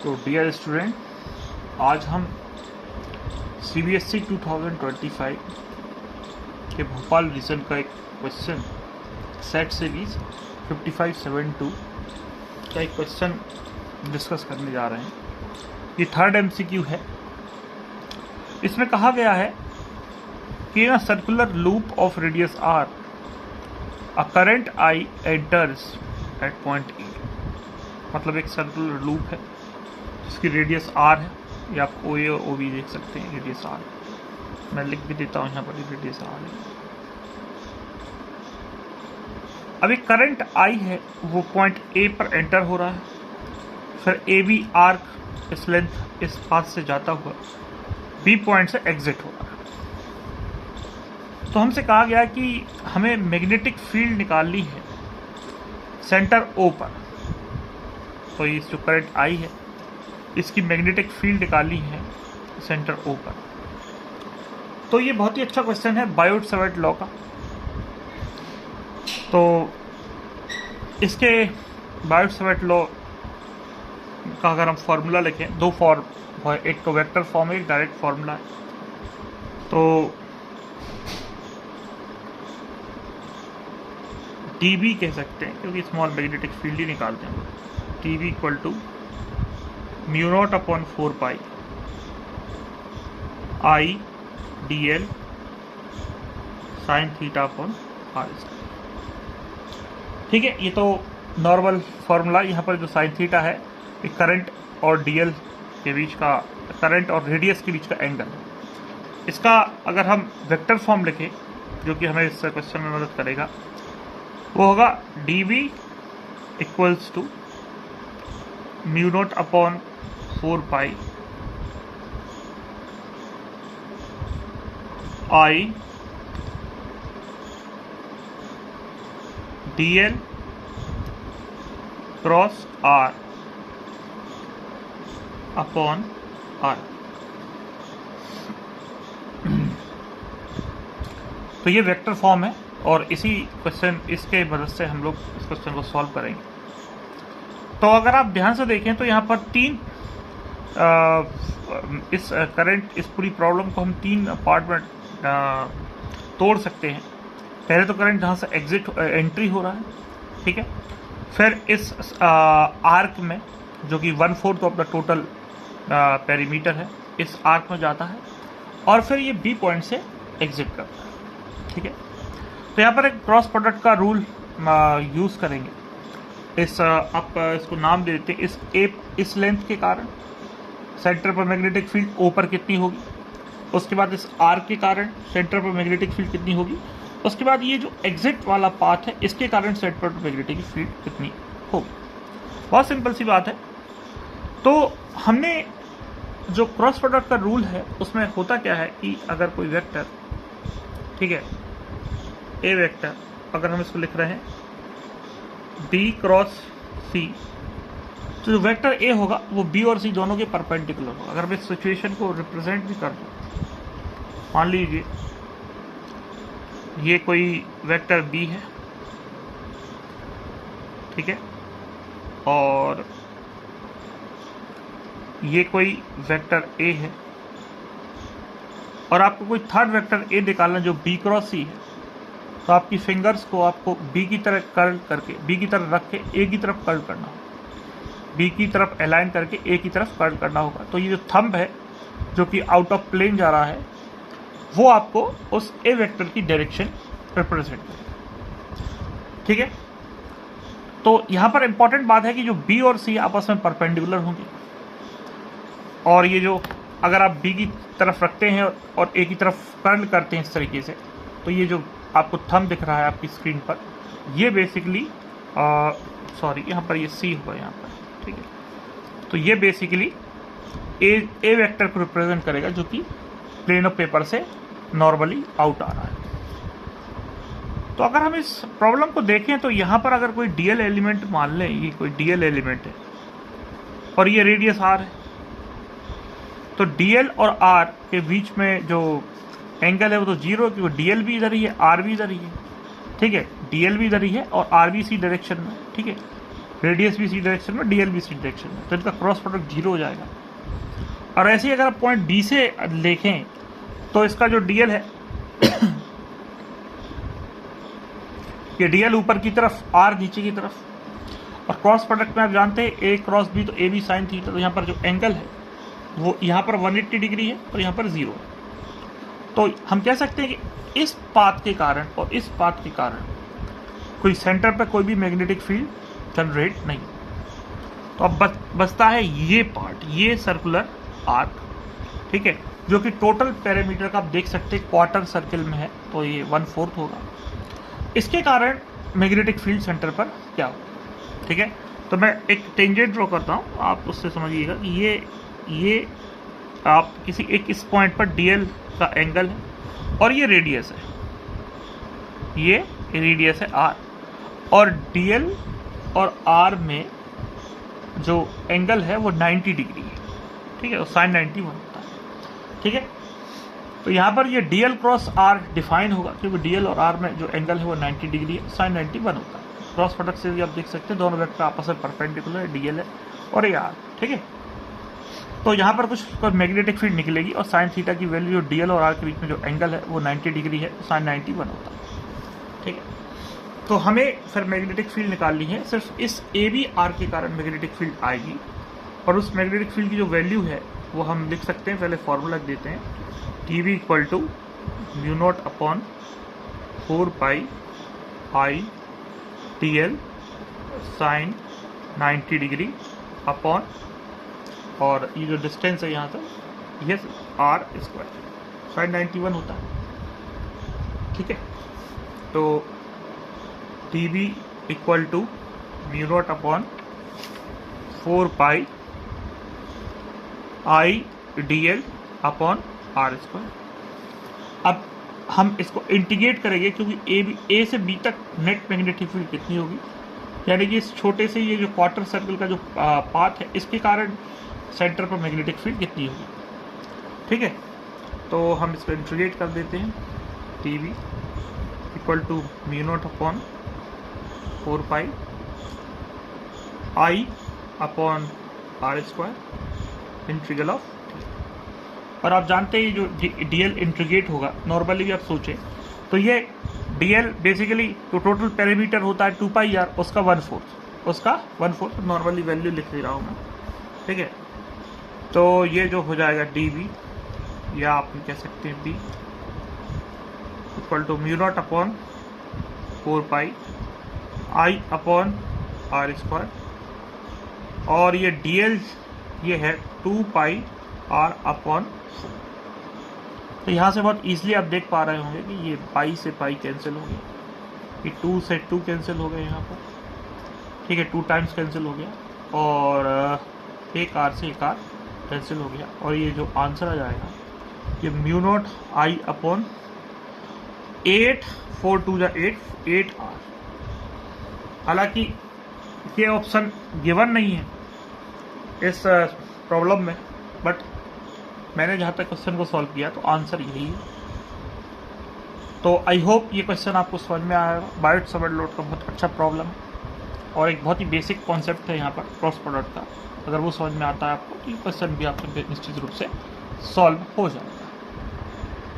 तो dear student, आज हम CBSE 2025 के भोपाल रीजन का एक क्वेश्चन सेट सीरीज 5572 का एक क्वेश्चन डिस्कस करने जा रहे हैं। ये थर्ड MCQ है। इसमें कहा गया है कि in a circular loop of radius r a current I enters at point E। मतलब एक सर्कुलर लूप है जिसकी रेडियस r है, या आप OA और OB देख सकते हैं। रेडियस r, मैं लिख भी देता हूँ यहाँ पर, रेडियस r है। अब एक करंट I है, वो पॉइंट A पर एंटर हो रहा है, फिर AB आर्क इस लेंथ इस पाथ से जाता हुआ B पॉइंट से एग्जिट हो रहा है। तो हमसे कहा गया कि हमें मैग्नेटिक फील्ड निकालनी है सेंटर O पर। तो ये जो करंट I है इसकी मैग्नेटिक फील्ड निकालनी है सेंटर O पर। तो ये बहुत ही अच्छा क्वेश्चन है बायोट-सैवर्ट लॉ का। तो इसके बायोट-सैवर्ट लॉ का अगर हम फॉर्मूला लिखें, दो फॉर्म, एक तो वेक्टर फॉर्म है, एक डायरेक्ट फॉर्मूला है। तो TB कह सकते हैं क्योंकि स्मॉल मैग्नेटिक फील्ड ही निकालते हैं। TB equal to mu naught upon 4 pi I dl sine theta upon r। ठीक है, ये तो नॉर्मल फॉर्मूला। यहाँ पर जो साइन थीटा है एक करंट और dl के बीच का, करंट और रेडियस के बीच का एंगल है। इसका अगर हम वेक्टर फॉर्म लिखें, जो कि हमें इस क्वेश्चन में मदद करेगा, वो होगा dB equals to mu naught upon 4 pi I dl cross r upon r। तो ये वेक्टर फॉर्म है और इसी क्वेश्चन, इसके मदद से हम लोग इस क्वेश्चन को सॉल्व करेंगे। तो अगर आप ध्यान से देखें तो यहाँ पर तीन इस करंट, इस पूरी प्रॉब्लम को हम तीन पार्ट में तोड़ सकते हैं। पहले तो करंट जहाँ से एंट्री हो रहा है, ठीक है, फिर इस आर्क में जो कि 1/4 ऑफ द टोटल पेरीमीटर है, इस आर्क में जाता है, और फिर ये B पॉइंट से एग्जिट करता है। ठीक है, तो यहाँ पर एक क्रॉस प्रोडक्ट का रूल यूज़ करेंगे। इस आप इसको नाम दे देते हैं, इस लेंथ के कारण सेंटर पर मैग्नेटिक फील्ड O पर कितनी होगी, उसके बाद इस R के कारण सेंटर पर मैग्नेटिक फील्ड कितनी होगी, उसके बाद ये जो एग्जिट वाला पाथ है इसके कारण सेंटर पर मैग्नेटिक फील्ड कितनी होगी। बहुत सिंपल सी बात है। तो हमने जो क्रॉस प्रोडक्ट का रूल है उसमें होता क्या है कि अगर कोई वेक्टर, ठीक है, A वेक्टर, अगर हम इसको लिख रहे हैं B क्रॉस C, तो जो वेक्टर A होगा वो B और C दोनों के परपेंडिकुलर होगा। अगर मैं इस सिचुएशन को रिप्रेजेंट भी कर दूं, मान लीजिए ये कोई वेक्टर B है, ठीक है, और ये कोई वेक्टर A है, और आपको कोई थर्ड वेक्टर A निकालना जो B क्रॉस C है। तो आपकी फिंगर्स को आपको B की तरफ कर्ल करके, B की तरफ रख के A की तरफ कर्ल करना होगा, B की तरफ अलाइन करके A की तरफ कर्ल करना होगा। तो ये जो थंब है जो कि आउट ऑफ प्लेन जा रहा है, वो आपको उस A वेक्टर की डायरेक्शन रिप्रेजेंट करेगा। ठीक है, तो यहाँ पर इंपॉर्टेंट बात है कि जो B और C आपस में परपेंडिकुलर होंगे, और ये जो अगर आप B की तरफ रखते हैं और A की तरफ कर्ल करते हैं इस तरीके से, तो ये जो आपको थंब दिख रहा है आपकी स्क्रीन पर, ये बेसिकली सॉरी, यहाँ पर ये C होगा यहाँ पर, ठीक है। तो ये बेसिकली ए वेक्टर को रिप्रेजेंट करेगा जो कि प्लेन ऑफ पेपर से नॉर्मली आउट आ रहा है। तो अगर हम इस प्रॉब्लम को देखें तो यहाँ पर अगर कोई DL एलिमेंट मान लें, ये कोई DL एलिमेंट है और ये रेडियस R है, तो DL और R के बीच में जो एंगल है वो तो 0 है, क्योंकि DL भी इधर ही है, R भी इधर ही है। ठीक है, DL भी इधर ही है और R भी इसी डायरेक्शन में, ठीक है। रेडियस भी इसी डायरेक्शन में, डीएल भी इसी डायरेक्शन में, तो इनका क्रॉस प्रोडक्ट 0 हो जाएगा। और ऐसे ही अगर आप पॉइंट डी से देखें तो इसका जो डीएल है ये डीएल ऊपर की तरफ, आर नीचे की तरफ, और क्रॉस प्रोडक्ट में आप जानते हैं ए क्रॉस बी तो ए बी साइन थीटा, तो यहाँ पर जो एंगल है वो यहाँ पर 180 डिग्री है और यहाँ पर 0 है। तो हम कह सकते हैं कि इस पाथ के कारण और इस पाथ के कारण कोई सेंटर पर कोई भी मैग्नेटिक फील्ड जनरेट नहीं। तो अब बचता है ये पार्ट, ये सर्कुलर आर्क, ठीक है, जो कि टोटल पैरामीटर का आप देख सकते हैं क्वार्टर सर्किल में है, तो ये 1/4 होगा। इसके कारण मैग्नेटिक फील्ड सेंटर पर क्या हो, ठीक है। तो मैं एक टेंजेंट ड्रॉ करता हूँ, आप उससे समझिएगा कि ये आप किसी एक इस पॉइंट पर डीएल का एंगल है और ये रेडियस है, ये रेडियस है आर, और डीएल और आर में जो एंगल है वो 90 डिग्री है, ठीक है, साइन 90 होता है, ठीक है। तो यहाँ पर ये डीएल क्रॉस आर डिफाइन होगा क्योंकि डीएल और आर में जो एंगल है वो 90 डिग्री है, साइन 91 होता है। क्रॉस प्रोडक्ट से भी आप देख सकते हैं दोनों वेक्टर आपस में परपेंडिकुलर है, डीएल है और ये आर, ठीक है। तो यहाँ पर कुछ मैग्नेटिक फील्ड निकलेगी और साइन थीटा की वैल्यू जो डीएल और आर के बीच में जो एंगल है वो 90 डिग्री है, साइन 91 होता है, ठीक है। तो हमें फिर मैग्नेटिक फील्ड निकालनी है, सिर्फ इस ए बी आर के कारण मैग्नेटिक फील्ड आएगी, और उस मैग्नेटिक फील्ड की जो वैल्यू है वो हम लिख सकते हैं, पहले फॉर्मूला देते हैं, T V equal to mu naught upon 4 pi I T L sine 90 degree upon, और ये जो डिस्टेंस है यहाँ तक ये आर स्क्वायर, साइन 91 होता है, ठीक है। तो T B equal to mu naught upon 4 pi I D L upon R square. अब हम इसको इंटीग्रेट करेंगे क्योंकि ए से बी तक नेट मैग्नेटिक फील्ड कितनी होगी, यानी कि इस छोटे से ये जो क्वार्टर सर्कल का जो पाथ है इसके कारण सेंटर पर मैग्नेटिक फील्ड कितनी होगी, ठीक है। तो हम इसको इंटीग्रेट कर देते हैं, T V equal to mu naught upon 4 pi I upon R square integral of, और आप जानते हैं जो डीएल इंटीग्रेट होगा नॉर्मली भी आप सोचें तो ये डीएल बेसिकली तो टोटल पैरामीटर होता है 2 पाई आर, उसका 1/4 नॉर्मली वैल्यू लिख दे रहा हूँ मैं, ठीक है। तो ये जो हो जाएगा डी बी, या आप कह सकते हैं B equal to mu naught upon 4 pi I upon R square, और ये डीएल ये है 2 पाई आर अपॉन। तो यहाँ से बहुत इजीली आप देख पा रहे होंगे कि ये पाई से पाई कैंसिल हो गया, ये 2 से 2 कैंसिल हो गया यहाँ पर, ठीक है, 2 टाइम्स कैंसिल हो गया, और एक आर से एक आर कैंसिल हो गया, और ये जो आंसर आ जाएगा ये म्यू नॉट आई अपॉन 8 4 2 जा 8 आर। हालांकि ये ऑप्शन गिवन नहीं है इस प्रॉब्लम में, बट मैंने जहाँ तक क्वेश्चन को सॉल्व किया तो आंसर यही है। तो आई होप ये क्वेश्चन आपको समझ में आएगा। बायोट सावर्त लॉ का बहुत अच्छा प्रॉब्लम है और एक बहुत ही बेसिक कॉन्सेप्ट है यहाँ पर क्रॉस प्रोडक्ट का। अगर वो समझ में आता है आपको तो ये क्वेश्चन भी आपको निश्चित रूप से सॉल्व हो जाएगा।